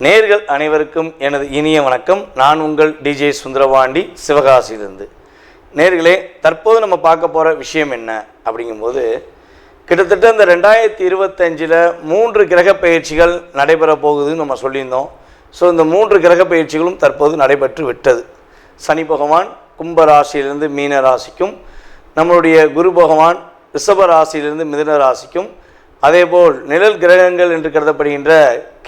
நேர்கள் அனைவருக்கும் எனது இனிய வணக்கம். நான் உங்கள் டிஜே சுந்தரபாண்டி, சிவகாசியிலிருந்து. நேர்களே, தற்போது நம்ம பார்க்க போகிற விஷயம் என்ன அப்படிங்கும்போது, கிட்டத்தட்ட இந்த 2025 3 கிரக பயிற்சிகள் நடைபெற போகுதுன்னு நம்ம சொல்லியிருந்தோம். ஸோ இந்த 3 கிரக பயிற்சிகளும் தற்போது நடைபெற்று விட்டது. சனி பகவான் கும்ப ராசியிலிருந்து மீன ராசிக்கும், நம்மளுடைய குரு பகவான் ரிஷப ராசியிலிருந்து மிதுன ராசிக்கும், அதேபோல் நிழல் கிரகங்கள் என்று கருதப்படுகின்ற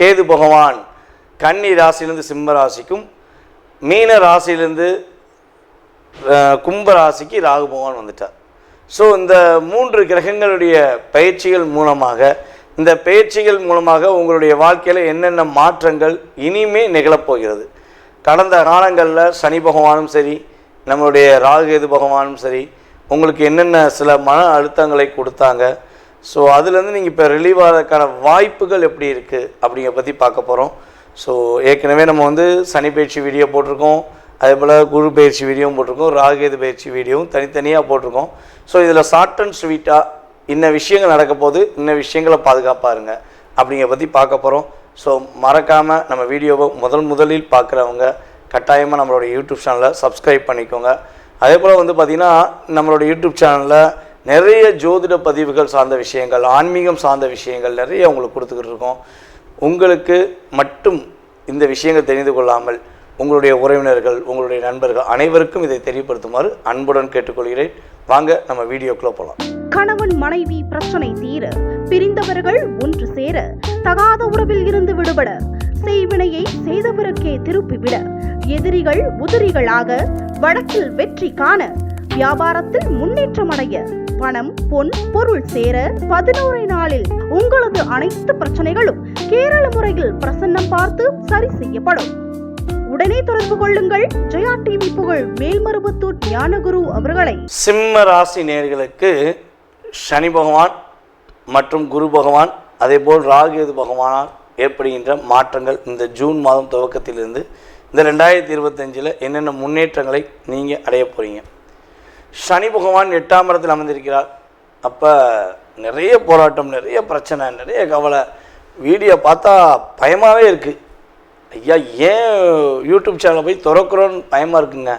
கேது பகவான் கன்னி ராசியிலிருந்து சிம்ம ராசிக்கும், மீன ராசியிலிருந்து கும்ப ராசிக்கு ராகு பகவான் வந்துட்டார். ஸோ இந்த 3 கிரகங்களுடைய பயிற்சிகள் மூலமாக, இந்த பயிற்சிகள் மூலமாக உங்களுடைய வாழ்க்கையில் என்னென்ன மாற்றங்கள் இனிமே நிகழப்போகிறது. கடந்த காலங்களில் சனி பகவானும் சரி, நம்மளுடைய ராகு கேது பகவானும் சரி, உங்களுக்கு என்னென்ன சில மன அழுத்தங்களை கொடுத்தாங்க. ஸோ அதுலேருந்து நீங்கள் இப்போ ரிலீவ் ஆகிறதுக்கான வாய்ப்புகள் எப்படி இருக்குது அப்படிங்கிற பற்றி பார்க்க போகிறோம். ஸோ ஏற்கனவே நம்ம சனி பயிற்சி வீடியோ போட்டிருக்கோம், அதே போல் குரு பயிற்சி வீடியோவும் போட்டிருக்கோம், ராகுகேது பயிற்சி வீடியோவும் தனித்தனியாக போட்டிருக்கோம். ஸோ இதில் ஷார்ட் அண்ட் ஸ்வீட்டாக இன்ன விஷயங்கள் நடக்க போது, இன்ன விஷயங்களை பாதுகாப்பாக இருங்க அப்படிங்கிற பற்றி பார்க்க போகிறோம். ஸோ மறக்காமல் நம்ம வீடியோவை முதலில் பார்க்குறவங்க கட்டாயமாக நம்மளோட யூடியூப் சேனலை சப்ஸ்கிரைப் பண்ணிக்கோங்க. அதே போல் பார்த்திங்கன்னா நம்மளோட யூடியூப் சேனலில் நிறைய ஜோதிட பதிவுகள் சார்ந்த விஷயங்கள், ஆன்மீகம் சார்ந்த விஷயங்கள் நிறைய உங்களுக்கு கொடுத்துக்கிட்டு இருக்கோம். உங்களுக்கு மட்டும் இந்த விஷயங்கள் தெரிந்து கொள்ளாமல் உங்களுடைய உறவினர்கள், உங்களுடைய நண்பர்கள் அனைவருக்கும் இதை தெரியப்படுத்துமாறு அன்புடன் கேட்டுக்கொள்கிறேன். வாங்க நம்ம வீடியோக்குள்ள போகலாம். கணவன் மனைவி பிரச்சனை தீர, பிரிந்தவர்கள் ஒன்று சேர, தகாத உறவில் இருந்து விடுபட, செய்வினையை செய்தவருக்கே திருப்பிவிட, எதிரிகள் உதிரிகளாக, வழக்கில் வெற்றி காண, வியாபாரத்தில் முன்னேற்றம் அடைய, பணம் பொன் பொருள் சேர 11 நாளில் உங்களது அனைத்து பிரச்சனைகளும் கேரள முறையில் பிரசன்னம் பார்த்து சரி செய்யப்படும். உடனே தொடர்பு கொள்ளுங்கள். ஜெயா டிவி புகழ் மேல்மருவத்தூர் ஞானகுரு அவர்களை. சிம்ம ராசி நேயர்களுக்கு சனி பகவான் மற்றும் குரு பகவான், அதே போல் ராகுகேது பகவானால் ஏற்படுகின்ற மாற்றங்கள் இந்த ஜூன் மாதம் துவக்கத்திலிருந்து இந்த 2025 என்னென்ன முன்னேற்றங்களை நீங்கள் அடைய போகிறீங்க. சனி பகவான் 8ஆம் இடத்தில் அமர்ந்திருக்கிறார். அப்போ நிறைய போராட்டம், நிறைய பிரச்சனை, நிறைய கவலை. வீடியோ பார்த்தா பயமாகவே இருக்குது. ஐயா, ஏன் யூடியூப் சேனலை போய் திறக்கிறோன்னு பயமாக இருக்குங்க.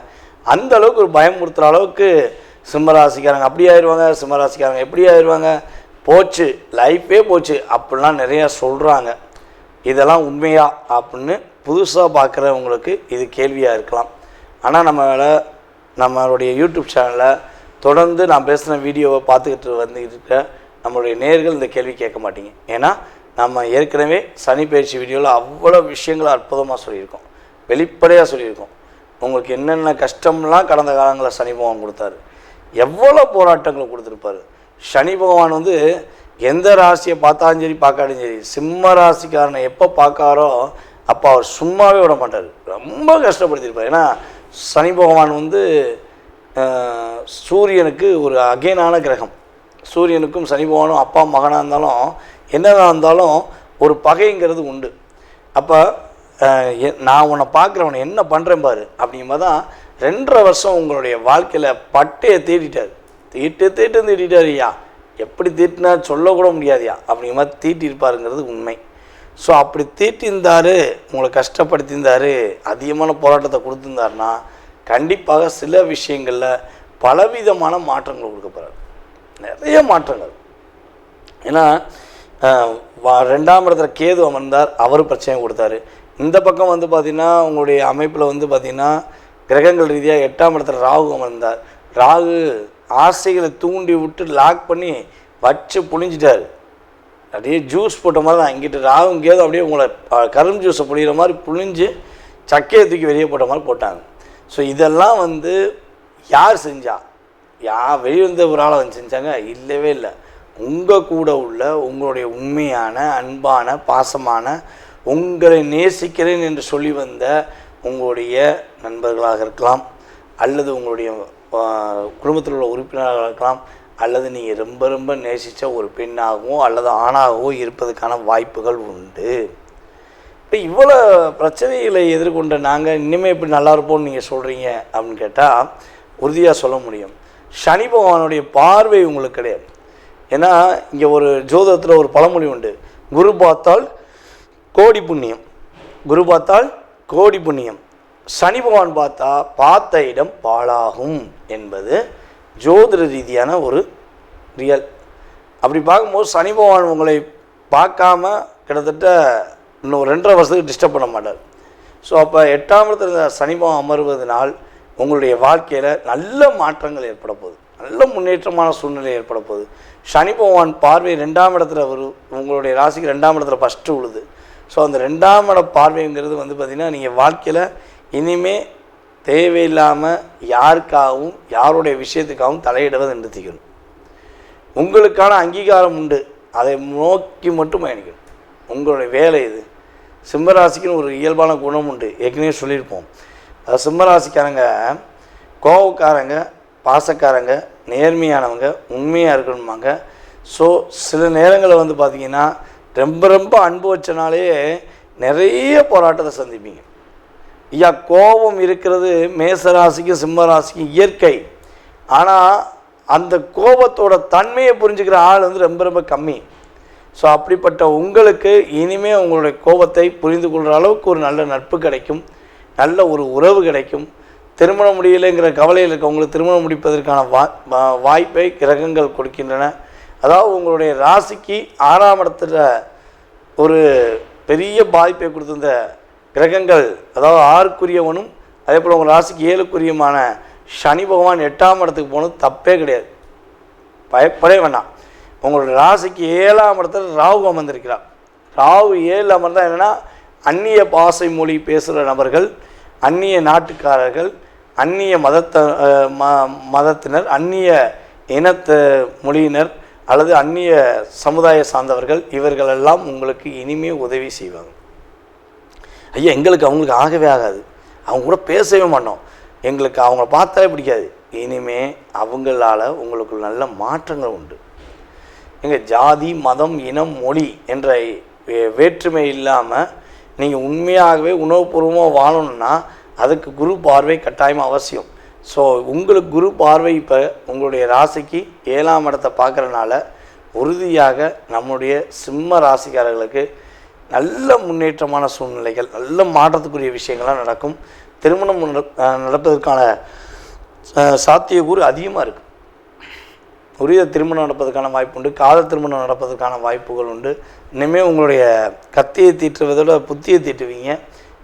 அந்த அளவுக்கு ஒரு பயமுறுத்துகிற அளவுக்கு சிம்மராசிக்காரங்க அப்படி ஆயிடுவாங்க, சிம்மராசிக்காரங்க எப்படி ஆயிடுவாங்க, போச்சு லைஃபே போச்சு அப்படிலாம் நிறையா சொல்கிறாங்க. இதெல்லாம் உண்மையா அப்படின்னு புதுசாக பார்க்குறவங்களுக்கு இது கேள்வியாக இருக்கலாம். ஆனால் நம்மளுடைய யூடியூப் சேனலில் தொடர்ந்து நான் பேசுகிற வீடியோவை பார்த்துக்கிட்டு இருக்க நம்மளுடைய நேயர்கள் இந்த கேள்வி கேட்க மாட்டீங்க. ஏன்னா நம்ம ஏற்கனவே சனி பயிற்சி வீடியோவில் அவ்வளோ விஷயங்களை அற்புதமாக சொல்லியிருக்கோம், வெளிப்படையாக சொல்லியிருக்கோம். உங்களுக்கு என்னென்ன கஷ்டம்லாம் கடந்த காலங்களில் சனி பகவான் கொடுத்தாரு, எவ்வளோ போராட்டங்களை கொடுத்துருப்பாரு. சனி பகவான் எந்த ராசியை பார்த்தாலும் சரி பார்க்காலும் சரி, சிம்ம ராசிக்காரனை எப்போ பார்க்காரோ அப்போ அவர் சும்மாவே விட மாட்டார், ரொம்ப கஷ்டப்படுத்தியிருப்பார். ஏன்னா சனி பகவான் சூரியனுக்கு ஒரு அகைனான கிரகம். சூரியனுக்கும் சனி பகவானும் அப்பா மகனாக இருந்தாலும் என்னதான் இருந்தாலும் ஒரு பகைங்கிறது உண்டு. அப்போ நான் உன்னை பார்க்குறவனை என்ன பண்ணுறேன் பாரு அப்படிங்கும்போது தான் 2.5 வருஷம் உங்களுடைய வாழ்க்கையில் பட்டையை தீட்டிட்டார். தீட்டிட்டார் ஐயா. எப்படி தீட்டினா சொல்லக்கூட முடியாதுயா அப்படிங்கிற மாதிரி தீட்டியிருப்பாருங்கிறது உண்மை. ஸோ அப்படி தீட்டியிருந்தார், உங்களை கஷ்டப்படுத்தியிருந்தார், அதிகமான போராட்டத்தை கொடுத்துருந்தாருன்னா கண்டிப்பாக சில விஷயங்களில் பலவிதமான மாற்றங்கள் கொடுக்க போகிறார், நிறைய மாற்றங்கள். ஏன்னா 2ஆம் இடத்துல கேது அமர்ந்தார், அவர் பிரச்சனை கொடுத்தாரு. இந்த பக்கம் பார்த்திங்கன்னா உங்களுடைய அமைப்பில் பார்த்திங்கன்னா கிரகங்கள் ரீதியாக 8ஆம் இடத்துல ராகு அமர்ந்தார். ராகு ஆசைகளை தூண்டி விட்டு லாக் பண்ணி வச்சு புழிஞ்சிட்டார். அப்படியே ஜூஸ் போட்ட மாதிரி தான். இங்கிட்டு ராகும் கேது அப்படியே உங்களை கரும்பு ஜூஸை புழிகிற மாதிரி புழிஞ்சு சக்கையை தூக்கி வெளியே போட்ட மாதிரி போட்டாங்க. ஸோ இதெல்லாம் யார் செஞ்சா? வெளியே வந்த ஒரு ஆளை செஞ்சாங்க? இல்லவே இல்லை. உங்கள் கூட உள்ள உங்களுடைய உண்மையான அன்பான பாசமான உங்களை நேசிக்கிறேன் என்று சொல்லி வந்த உங்களுடைய நண்பர்களாக இருக்கலாம், அல்லது உங்களுடைய குடும்பத்தில் உள்ள உறுப்பினர்களாக இருக்கலாம், அல்லது நீங்கள் ரொம்ப ரொம்ப நேசித்த ஒரு பெண்ணாகவோ அல்லது ஆணாகவோ இருப்பதற்கான வாய்ப்புகள் உண்டு. இப்போ இவ்வளோ பிரச்சனைகளை எதிர்கொண்ட நாங்கள் இனிமேல் எப்படி நல்லா இருப்போம்னு நீங்கள் சொல்கிறீங்க அப்படின்னு கேட்டால் உறுதியாக சொல்ல முடியும். சனி பகவானுடைய பார்வை உங்களுக்கு கிடையாது. ஏன்னா இங்கே ஒரு ஜோதிடத்தில் ஒரு பழமொழி உண்டு, குரு பார்த்தால் கோடி புண்ணியம், குரு பார்த்தால் கோடி புண்ணியம், சனி பகவான் பார்த்தா பார்த்த இடம் பாழாகும் என்பது ஜோதிட ரீதியான ஒரு ரியல். அப்படி பார்க்கும்போது சனி பகவான் உங்களை பார்க்காம கிட்டத்தட்ட இன்னும் 2.5 வருஷத்துக்கு டிஸ்டர்ப் பண்ண மாட்டார். ஸோ அப்போ 8ஆம் இடத்துல சனி பகவான் அமர்வதனால் உங்களுடைய வாழ்க்கையில் நல்ல மாற்றங்கள் ஏற்பட போகுது, நல்ல முன்னேற்றமான சூழ்நிலை ஏற்பட போகுது. சனி பகவான் பார்வை 2ஆம் இடத்துல உங்களுடைய ராசிக்கு 2ஆம் இடத்துல ஃபஸ்ட்டு விழுது. ஸோ அந்த 2ஆம் இட பார்வைங்கிறது பார்த்திங்கன்னா நீங்கள் வாழ்க்கையில் இனிமேல் தேவையில்லாமல் யாருக்காகவும் யாருடைய விஷயத்துக்காகவும் தலையிடுவதை நிறுத்திக்கணும். உங்களுக்கான அங்கீகாரம் உண்டு, அதை நோக்கி மட்டும் பயணிக்கணும். உங்களுடைய வேலை இது. சிம்மராசிக்குன்னு ஒரு இயல்பான குணம் உண்டு, ஏற்கனவே சொல்லியிருப்போம். அது சிம்மராசிக்காரங்க கோவக்காரங்க, பாசக்காரங்க, நேர்மையானவங்க, உண்மையாக இருக்கணுமாங்க. ஸோ சில நேரங்களில் பார்த்திங்கன்னா ரொம்ப அன்பு வச்சனாலே நிறைய போராட்டத்தை சந்திப்பீங்க. ஐயா கோபம் இருக்கிறது மேசராசிக்கும் சிம்மராசிக்கும் இயற்கை. ஆனால் அந்த கோபத்தோட தன்மையை புரிஞ்சுக்கிற ஆள் ரொம்ப கம்மி. ஸோ அப்படிப்பட்ட உங்களுக்கு இனிமேல் உங்களுடைய கோபத்தை புரிந்து கொள்கிற அளவுக்கு ஒரு நல்ல நட்பு கிடைக்கும், நல்ல ஒரு உறவு கிடைக்கும். திருமணம் முடியலைங்கிற கவலையில் இருக்கவங்களுக்கு திருமணம் முடிப்பதற்கான வாய்ப்பை கிரகங்கள் கொடுக்கின்றன. அதாவது உங்களுடைய ராசிக்கு 6ஆம் இடத்துல ஒரு பெரிய பாதிப்பை கொடுத்திருந்த கிரகங்கள், அதாவது 6க்குரியவனும் அதே போல் உங்கள் ராசிக்கு 7க்குரியமான சனி பகவான் 8ஆம் இடத்துக்கு போனது தப்பே கிடையாது, பயப்படவே வேண்டாம். உங்களுடைய ராசிக்கு 7ஆம் இடத்துல ராகு அமர்ந்திருக்கிறார். ராகு 7 அமர்ந்தால் என்னென்னா அந்நிய பாசை மொழி பேசுகிற நபர்கள், அந்நிய நாட்டுக்காரர்கள், அந்நிய மதத்தினர், அந்நிய இனத்த மொழியினர் அல்லது அந்நிய சமுதாய சார்ந்தவர்கள், இவர்களெல்லாம் உங்களுக்கு இனிமேல் உதவி செய்வாங்க. ஐயா எங்களுக்கு அவங்களுக்கு ஆகவே ஆகாது, அவங்க கூட பேசவே மாட்டோம், எங்களுக்கு அவங்கள பார்த்தாலே பிடிக்காது. இனிமே அவங்களால் உங்களுக்கு நல்ல மாற்றங்கள் உண்டு. எங்கள் ஜாதி, மதம், இனம், மொழி என்ற வேற்றுமை இல்லாமல் நீங்கள் உண்மையாகவே உணவுபூர்வமாக வாழணும்னா அதுக்கு குரு பார்வை கட்டாயமாக அவசியம். ஸோ உங்களுக்கு குரு பார்வை இப்போ உங்களுடைய ராசிக்கு 7ஆம் இடத்தை பார்க்குறனால உறுதியாக நம்முடைய சிம்ம ராசிக்காரர்களுக்கு நல்ல முன்னேற்றமான சூழ்நிலைகள், நல்ல மாற்றத்துக்குரிய விஷயங்கள்லாம் நடக்கும். திருமணம் நடப்பதற்கான சாத்தியக்கூறு அதிகமாக இருக்குது. உரிய திருமணம் நடப்பதற்கான வாய்ப்பு உண்டு, காதல் திருமணம் நடப்பதற்கான வாய்ப்புகள் உண்டு. இனிமேல் உங்களுடைய கத்தியை தீட்டுவதோட புத்தியை தீட்டுவீங்க,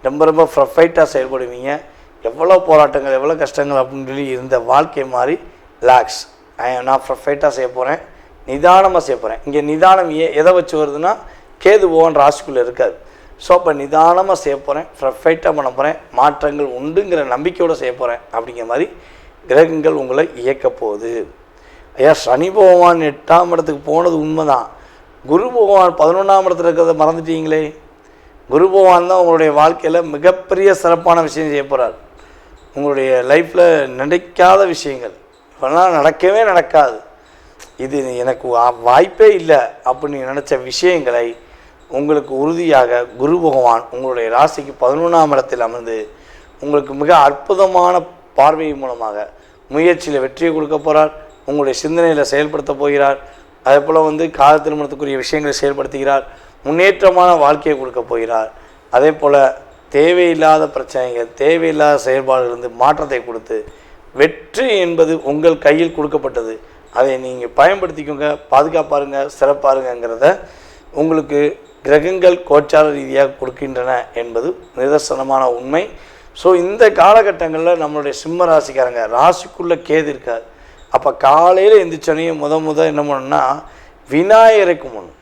ரொம்ப ப்ரொஃபைட்டாக செயல்படுவீங்க. எவ்வளோ போராட்டங்கள், எவ்வளோ கஷ்டங்கள் அப்படின்னு சொல்லி இருந்த வாழ்க்கை மாதிரி ரிலாக்ஸ், நான் ப்ரொஃபைட்டாக செய்ய போகிறேன், நிதானமாக செய்ய போகிறேன். இங்கே நிதானம் எதை வச்சு வருதுன்னா கேது பகவான் ராசிக்குள்ளே இருக்காது. ஸோ அப்போ நிதானமாக செய்ய போகிறேன், ப்ரொஃபைட்டாக பண்ண போகிறேன், மாற்றங்கள் உண்டுங்கிற நம்பிக்கையோடு செய்ய போகிறேன் அப்படிங்கிற மாதிரி கிரகங்கள் உங்களை இயக்க போகுது. ஐயா சனி பகவான் 8ஆம் இடத்துக்கு போனது உண்மைதான். குரு பகவான் 11ஆம் இடத்துல இருக்கிறத மறந்துட்டீங்களே. குரு பகவான் தான் உங்களுடைய வாழ்க்கையில் மிகப்பெரிய சிறப்பான விஷயம் செய்ய போகிறார். உங்களுடைய லைஃப்பில் நினைக்காத விஷயங்கள் இப்போலாம் நடக்கவே நடக்காது, இது எனக்கு வாய்ப்பே இல்லை அப்படின்னு நினச்ச விஷயங்களை உங்களுக்கு உறுதியாக குரு பகவான் உங்களுடைய ராசிக்கு 11ஆம் இடத்தில் அமர்ந்து உங்களுக்கு மிக அற்புதமான பார்வை மூலமாக முயற்சியில் வெற்றியை கொடுக்க போகிறார். உங்களுடைய சிந்தனையில் செயல்படுத்த போகிறார். அதே போல் காதல் திருமணத்துக்குரிய விஷயங்களை செயல்படுத்துகிறார். முன்னேற்றமான வாழ்க்கையை கொடுக்க போகிறார். அதே போல் தேவையில்லாத பிரச்சனைகள், தேவையில்லாத செயல்பாடுகளிலிருந்து மாற்றத்தை கொடுத்து வெற்றி என்பது உங்கள் கையில் கொடுக்கப்பட்டது, அதை நீங்கள் பயன்படுத்திக்கோங்க, பாதுகாப்பாருங்க, சிறப்பாருங்கிறத உங்களுக்கு கிரகங்கள் கோச்சார ரீதியாக கொடுக்கின்றன என்பது நிதர்சனமான உண்மை. ஸோ இந்த காலகட்டங்களில் நம்மளுடைய சிம்ம ராசிக்காரங்க ராசிக்குள்ளே கேது இருக்காது. அப்போ காலையில் எந்திரிச்சோனையும் முத என்ன பண்ணணும்னா விநாயகரை கும்பிடணும்.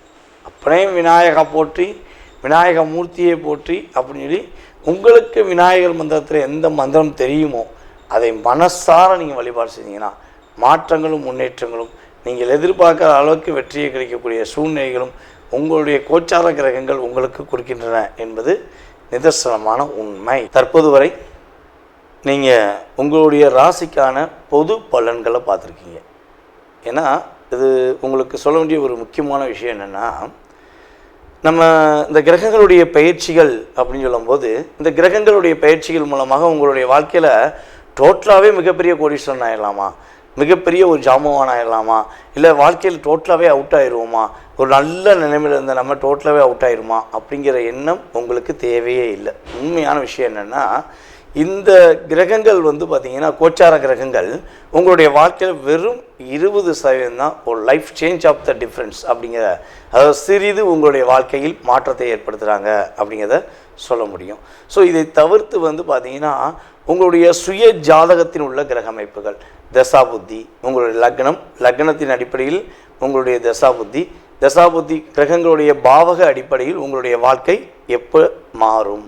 அப்படியே விநாயகா போற்றி, விநாயக மூர்த்தியை போற்றி அப்படின்னு சொல்லி உங்களுக்கு விநாயகர் மந்திரத்தில் எந்த மந்திரம் தெரியுமோ அதை மனசார நீங்கள் வழிபாடு செஞ்சீங்கன்னா மாற்றங்களும் முன்னேற்றங்களும் நீங்கள் எதிர்பார்க்குற அளவுக்கு வெற்றியை கிடைக்கக்கூடிய சூழ்நிலைகளும் உங்களுடைய கோச்சார கிரகங்கள் உங்களுக்கு கொடுக்கின்றன என்பது நிதர்சனமான உண்மை. தற்போது வரை நீங்கள் உங்களுடைய ராசிக்கான பொது பலன்களை பார்த்துருக்கீங்க. ஏன்னா இது உங்களுக்கு சொல்ல வேண்டிய ஒரு முக்கியமான விஷயம் என்னென்னா, நம்ம இந்த கிரகங்களுடைய பயிற்சிகள் அப்படின்னு சொல்லும்போது இந்த கிரகங்களுடைய பயிற்சிகள் மூலமாக உங்களுடைய வாழ்க்கையில் டோட்டலாகவே மிகப்பெரிய கோடீஸ்வரன் ஆகிடலாமா, மிகப்பெரிய ஒரு ஜாம்பவான் ஆயிடலாமா, இல்லை வாழ்க்கையில் டோட்டலாகவே அவுட் ஆயிடுவோமா, ஒரு நல்ல நிலைமையில் இருந்த நம்ம டோட்டலாகவே அவுட் ஆயிடுமா அப்படிங்கிற எண்ணம் உங்களுக்கு தேவையே இல்லை. உண்மையான விஷயம் என்னென்னா, இந்த கிரகங்கள் பார்த்திங்கன்னா கோச்சார கிரகங்கள் உங்களுடைய வாழ்க்கையில் வெறும் 20% தான் ஒரு life change of the difference அப்படிங்கிற, அதாவது சிறிது உங்களுடைய வாழ்க்கையில் மாற்றத்தை ஏற்படுத்துகிறாங்க அப்படிங்கிறத சொல்ல முடியும். ஸோ இதை தவிர்த்து பார்த்திங்கன்னா உங்களுடைய சுய ஜாதகத்தில் உள்ள கிரக அமைப்புகள், தசாபுத்தி, உங்களுடைய லக்னத்தின் அடிப்படையில் உங்களுடைய தசாபுத்தி கிரகங்களுடைய பாவக அடிப்படையில் உங்களுடைய வாழ்க்கை எப்போ மாறும்,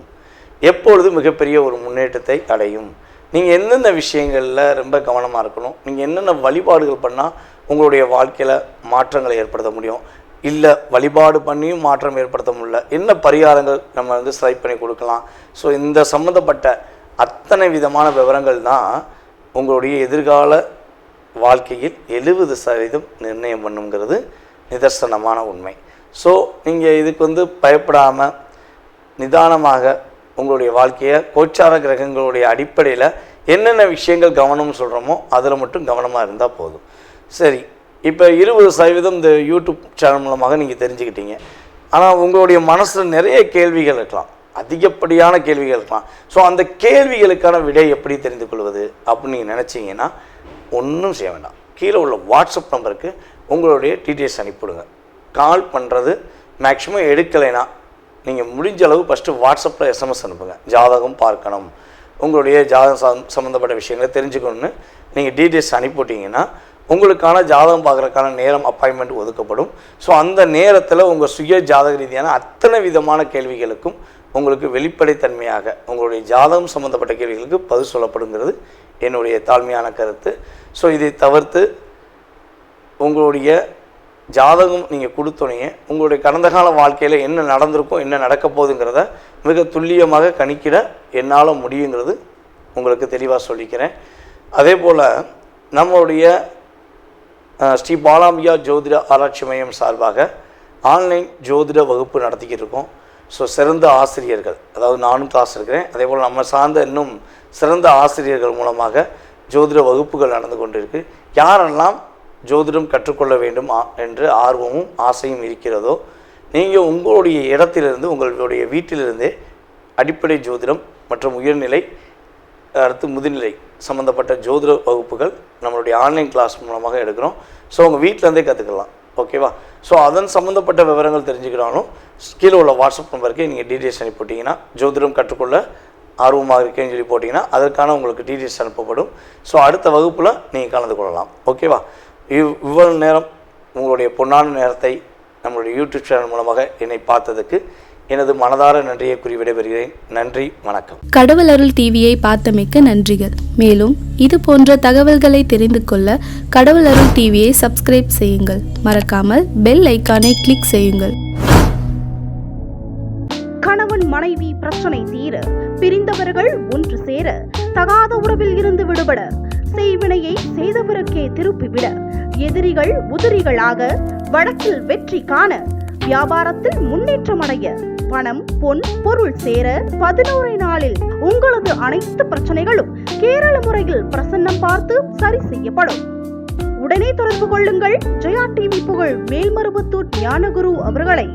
எப்பொழுது மிகப்பெரிய ஒரு முன்னேற்றத்தை அடையும், நீங்கள் எந்தெந்த விஷயங்களில் ரொம்ப கவனமாக இருக்கணும், நீங்கள் என்னென்ன வழிபாடுகள் பண்ணால் உங்களுடைய வாழ்க்கையில் மாற்றங்களை ஏற்படுத்த முடியும், இல்லை வழிபாடு பண்ணியும் மாற்றம் ஏற்படுத்த முடியல, என்ன பரிகாரங்கள் நம்ம செலக்ட் பண்ணி கொடுக்கலாம். ஸோ இந்த சம்மந்தப்பட்ட அத்தனை விதமான விவரங்கள் தான் உங்களுடைய எதிர்கால வாழ்க்கையில் 70% நிர்ணயம் பண்ணுங்கிறது நிதர்சனமான உண்மை. ஸோ நீங்கள் இதுக்கு பயப்படாமல் நிதானமாக உங்களுடைய வாழ்க்கையை கோச்சார கிரகங்களுடைய அடிப்படையில் என்னென்ன விஷயங்கள் கவனம்னு சொல்கிறோமோ அதில் மட்டும் கவனமாக இருந்தால் போதும். சரி, இப்போ 20% இந்த யூடியூப் சேனல் மூலமாக நீங்கள் தெரிஞ்சுக்கிட்டீங்க. ஆனால் உங்களுடைய மனசில் நிறைய கேள்விகள் இருக்கலாம், அதிகப்படியான கேள்விகள் இருக்கலாம். ஸோ அந்த கேள்விகளுக்கான விடை எப்படி தெரிந்து கொள்வது அப்படின்னு நீங்கள் நினச்சிங்கன்னா ஒன்றும் செய்ய வேண்டாம். கீழே உள்ள வாட்ஸ்அப் நம்பருக்கு உங்களுடைய டீட்டெயில்ஸ் அனுப்பிவிடுங்க. கால் பண்ணுறது மேக்ஸிமம் எடுக்கலைன்னா நீங்கள் முடிஞ்ச அளவு ஃபஸ்ட்டு வாட்ஸ்அப்பில் SMS அனுப்புங்க. ஜாதகம் பார்க்கணும், உங்களுடைய ஜாதகம் சம்மந்தப்பட்ட விஷயங்களை தெரிஞ்சுக்கணுன்னு நீங்கள் டீட்டெயில்ஸ் அனுப்பிவிட்டிங்கன்னா உங்களுக்கான ஜாதகம் பார்க்குறதுக்கான நேரம் அப்பாயின்மெண்ட் ஒதுக்கப்படும். ஸோ அந்த நேரத்தில் உங்கள் சுய ஜாதக ரீதியான அத்தனை விதமான கேள்விகளுக்கும் உங்களுக்கு வெளிப்படைத்தன்மையாக உங்களுடைய ஜாதகம் சம்மந்தப்பட்ட கேள்விகளுக்கு பதில் சொல்லப்படுங்கிறது என்னுடைய தாழ்மையான கருத்து. ஸோ இதை தவிர்த்து உங்களுடைய ஜாதகம் நீங்கள் கொடுத்தோன்னே உங்களுடைய கடந்த கால வாழ்க்கையில் என்ன நடந்திருக்கும், என்ன நடக்க போகுதுங்கிறத மிக துல்லியமாக கணிக்கிட என்னால் முடியுங்கிறது உங்களுக்கு தெளிவாக சொல்லிக்கிறேன். அதே போல் நம்மளுடைய ஸ்ரீ பாலாம்பிகா ஜோதிட ஆராய்ச்சி மையம் சார்பாக ஆன்லைன் ஜோதிட வகுப்பு நடத்திக்கிட்டு இருக்கோம். ஸோ சிறந்த ஆசிரியர்கள், அதாவது நானும் கிளாஸ் இருக்கிறேன், அதே போல் நம்ம சார்ந்த இன்னும் சிறந்த ஆசிரியர்கள் மூலமாக ஜோதிட வகுப்புகள் நடந்து கொண்டிருக்கு. யாரெல்லாம் ஜோதிடம் கற்றுக்கொள்ள வேண்டும் என்று ஆர்வமும் ஆசையும் இருக்கிறதோ, நீங்கள் உங்களுடைய இடத்திலிருந்து உங்களுடைய வீட்டிலிருந்தே அடிப்படை ஜோதிடம் மற்றும் உயர்நிலை அடுத்து முதுநிலை சம்மந்தப்பட்ட ஜோதிட வகுப்புகள் நம்மளுடைய ஆன்லைன் கிளாஸ் மூலமாக எடுக்கிறோம். ஸோ உங்கள் வீட்டிலேருந்தே கற்றுக்கலாம். ஓகேவா? ஸோ அதன் சம்மந்தப்பட்ட விவரங்கள் தெரிஞ்சுக்கிறாலும் கீழே உள்ள வாட்ஸ்அப் நம்பருக்கு நீங்கள் டீட்டெயில்ஸ் அனுப்பிவிட்டிங்கன்னா, ஜோதிடம் கற்றுக்கொள்ள ஆர்வமாக இருக்கேன்னு சொல்லி போட்டிங்கன்னா அதற்கான உங்களுக்கு டீட்டெயில்ஸ் அனுப்பப்படும். ஸோ அடுத்த வகுப்பில் நீங்கள் கலந்து கொள்ளலாம். ஓகேவா? இவ்வளவு நேரம் உங்களுடைய பொன்னான நேரத்தை நம்மளுடைய யூடியூப் சேனல் மூலமாக என்னை பார்த்ததுக்கு எனது மனதார நன்றியை கூறி விடைபெறுகிறேன். நன்றி, வணக்கம். கடவுள் அருள் டிவியை பார்த்தமைக்கு நன்றிகள். மேலும் இது போன்ற தகவல்களை தெரிந்து கொள்ள கடவுள் அருள் டிவியை சப்ஸ்கிரைப் செய்யுங்கள். மறக்காமல் பெல் ஐக்கானை கிளிக் செய்யுங்கள். கணவன் மனைவி பிரச்சனை தீர, பிரிந்தவர்கள் ஒன்று சேர, தகாத உறவில் இருந்து விடுபட, செய்வினையை செய்தவருக்கே திருப்பிவிட, எதிரிகள் உதிரிகளாக, வழக்கில் வெற்றி காண, வியாபாரத்தில் முன்னேற்றம் அடைய, பணம் பொன் பொருள் சேர 11 நாளில் உங்களது அனைத்து பிரச்சனைகளும் கேரள முறையில் பிரசன்னம் பார்த்து சரி செய்யப்படும். உடனே தொடர்பு கொள்ளுங்கள். ஜெயா டிவி புகழ் மேல்மருவத்தூர் ஞானகுரு அவர்களை.